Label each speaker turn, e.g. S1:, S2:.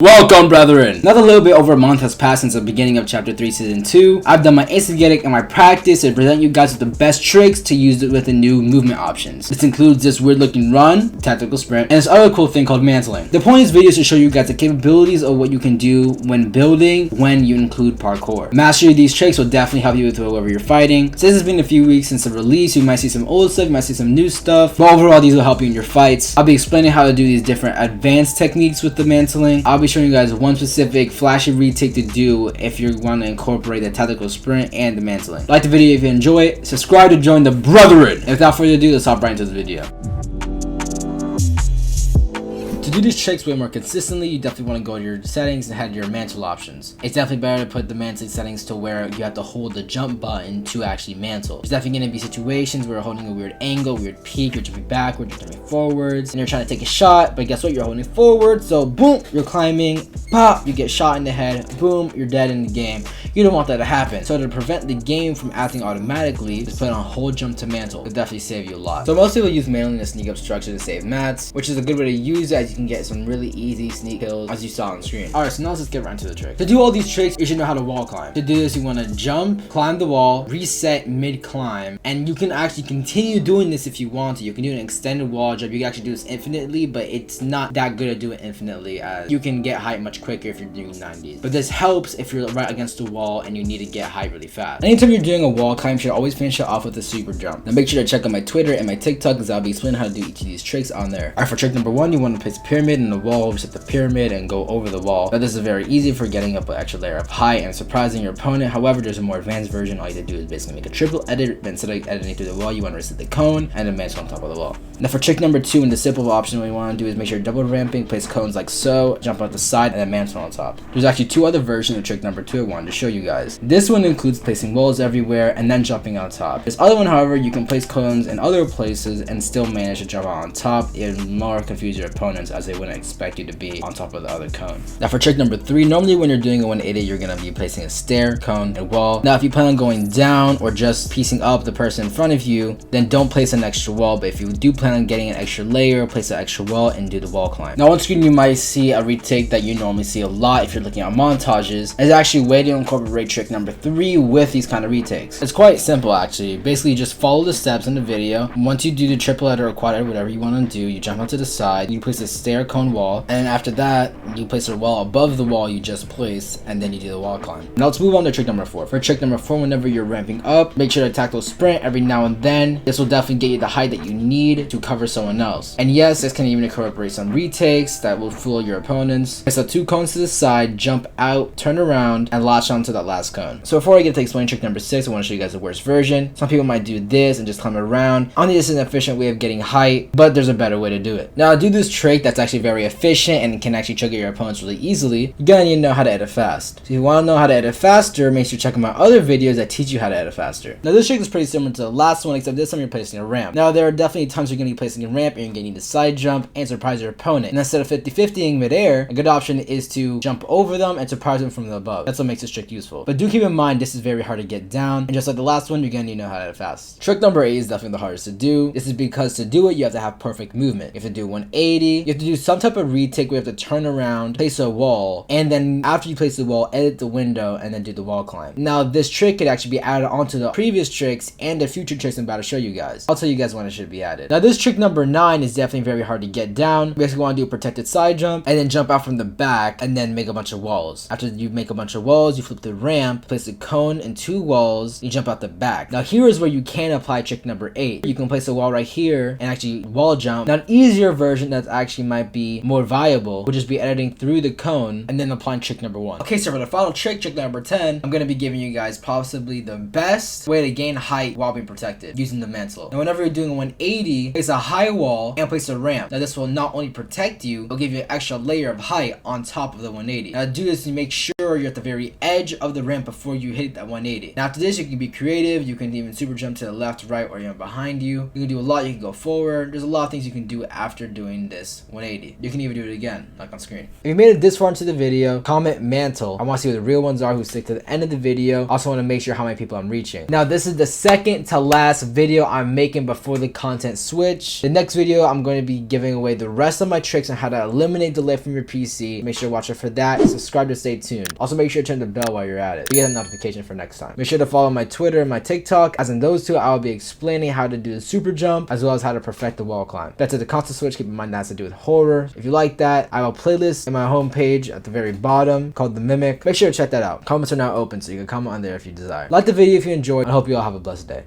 S1: Welcome, brethren! Now that a little bit over a month has passed since the beginning of Chapter 3 Season 2, I've done my exegetic and my practice to present you guys with the best tricks to use with the new movement options. This includes this weird looking run, tactical sprint, and this other cool thing called mantling. The point of this video is to show you guys the capabilities of what you can do when building when you include parkour. Mastery of these tricks will definitely help you with whoever you're fighting. Since it's been a few weeks since the release, you might see some old stuff, you might see some new stuff, but overall these will help you in your fights. I'll be explaining how to do these different advanced techniques with the mantling. I'll be showing you guys one specific flashy retake to do if you want to incorporate the tactical sprint and the mantling. Like the video if you enjoy it, subscribe to join the brethren. And without further ado, let's hop right into the video. To do these tricks way more consistently, you definitely want to go to your settings and head to your mantle options. It's definitely better to put the mantling settings to where you have to hold the jump button to actually mantle. There's definitely going to be situations where you're holding a weird angle, weird peak, you're jumping backwards, you're jumping forwards, and you're trying to take a shot, but guess what? You're holding forward, so boom, you're climbing, pop, you get shot in the head, boom, you're dead in the game. You don't want that to happen. So to prevent the game from acting automatically, just put on hold jump to mantle. It'll definitely save you a lot. So most people use mantling to sneak up structure to save mats, which is a good way to use it as you can get some really easy sneak kills as you saw on screen. Alright, so now let's get right into the trick. To do all these tricks, you should know how to wall climb. To do this, you want to jump, climb the wall, reset mid-climb, and you can actually continue doing this if you want to. You can do an extended wall jump. You can actually do this infinitely, but it's not that good at doing it infinitely, as you can get height much quicker if you're doing 90s. But this helps if you're right against the wall and you need to get height really fast. Anytime you're doing a wall climb, you should always finish it off with a super jump. Now make sure to check out my Twitter and my TikTok, because I'll be explaining how to do each of these tricks on there. Alright, for trick number 1, you want to place a pyramid in the wall, reset the pyramid, and go over the wall. Now this is very easy for getting up an extra layer of height and surprising your opponent. However, there's a more advanced version. All you have to do is basically make a triple edit, then instead of editing through the wall, you want to reset the cone and then mantle on top of the wall. Now for trick number 2, in the simple option, what you want to do is make sure you're double ramping, place cones like so, jump out the side, and then mantle on top. There's actually 2 other versions of trick number 2 I wanted to show you guys. This one includes placing walls everywhere and then jumping on top. This other one, however, you can place cones in other places and still manage to jump out on top. It will more confuse your opponents as they wouldn't expect you to be on top of the other cone. Now for trick number 3, normally when you're doing a 180, you're going to be placing a stair, cone, and wall. Now if you plan on going down or just piecing up the person in front of you, then don't place an extra wall. But if you do plan on getting an extra layer, place an extra wall and do the wall climb. Now on screen you might see a retake that you normally see a lot if you're looking at montages. It's actually a way to incorporate trick number 3 with these kind of retakes. It's quite simple actually. Basically just follow the steps in the video. Once you do the triple header or quad header, whatever you want to do, you jump onto the side, you place a stair, cone, wall, and after that you place a wall above the wall you just placed, and then you do the wall climb. Now let's move on to trick number 4. For trick number 4, whenever you're ramping up, make sure to tackle sprint every now and then. This will definitely get you the height that you need to cover someone else. And yes, this can even incorporate some retakes that will fool your opponents. Place the 2 cones to the side, jump out, turn around, and latch onto that last cone. So before I get to explain trick number 6, I want to show you guys the worst version. Some people might do this and just climb around. Honestly, this is an efficient way of getting height, but there's a better way to do it. Now to do this trick that's actually very efficient and can actually trigger your opponents really easily, you're gonna need to know how to edit fast. So if you want to know how to edit faster, make sure to check out my other videos that teach you how to edit faster. Now this trick is pretty similar to the last one, except this time you're placing a ramp. Now there are definitely times you're gonna be placing a ramp and you're gonna need to side jump and surprise your opponent. And instead of 50-50ing midair, a good option is to jump over them and surprise them from the above. That's what makes this trick useful. But do keep in mind this is very hard to get down, and just like the last one, you're gonna need to know how to edit fast. Trick number 8 is definitely the hardest to do. This is because to do it you have to have perfect movement. You have to do 180, you have to do some type of retake where you have to turn around, place a wall, and then after you place the wall, edit the window and then do the wall climb. Now this trick could actually be added onto the previous tricks and the future tricks I'm about to show you guys. I'll tell you guys when it should be added. Now this trick number 9 is definitely very hard to get down. You basically want to do a protected side jump and then jump out from the back and then make a bunch of walls. After you make a bunch of walls, you flip the ramp, place a cone and 2 walls, you jump out the back. Now here is where you can apply trick number 8. You can place a wall right here and actually wall jump. Now an easier version that actually might be more viable would just be editing through the cone and then applying trick number 1. Okay, so for the final trick, trick number 10, I'm going to be giving you guys possibly the best way to gain height while being protected, using the mantle. Now whenever you're doing a 180, place a high wall and place a ramp. Now this will not only protect you, it'll give you an extra layer of height on top of the 180. Now to do this, you make sure sure you're at the very edge of the ramp before you hit that 180. Now after this, you can be creative. You can even super jump to the left, right, or even behind you. You can do a lot. You can go forward. There's a lot of things you can do after doing this 180. You can even do it again, like on screen. If you made it this far into the video, comment mantle. I want to see who the real ones are who stick to the end of the video. Also want to make sure how many people I'm reaching. Now this is the second to last video I'm making before the content switch. The next video I'm going to be giving away the rest of my tricks on how to eliminate delay from your PC. Make sure to watch it for that. Subscribe to stay tuned. Also make sure to turn the bell while you're at it. You get a notification for next time. Make sure to follow my Twitter and my TikTok, as in those two I will be explaining how to do the super jump as well as how to perfect the wall climb. That's it, the constant switch. Keep in mind that has to do with horror. If you like that, I have a playlist in my homepage at the very bottom called The Mimic. Make sure to check that out. Comments are now open, so you can comment on there if you desire. Like the video if you enjoyed. I hope you all have a blessed day.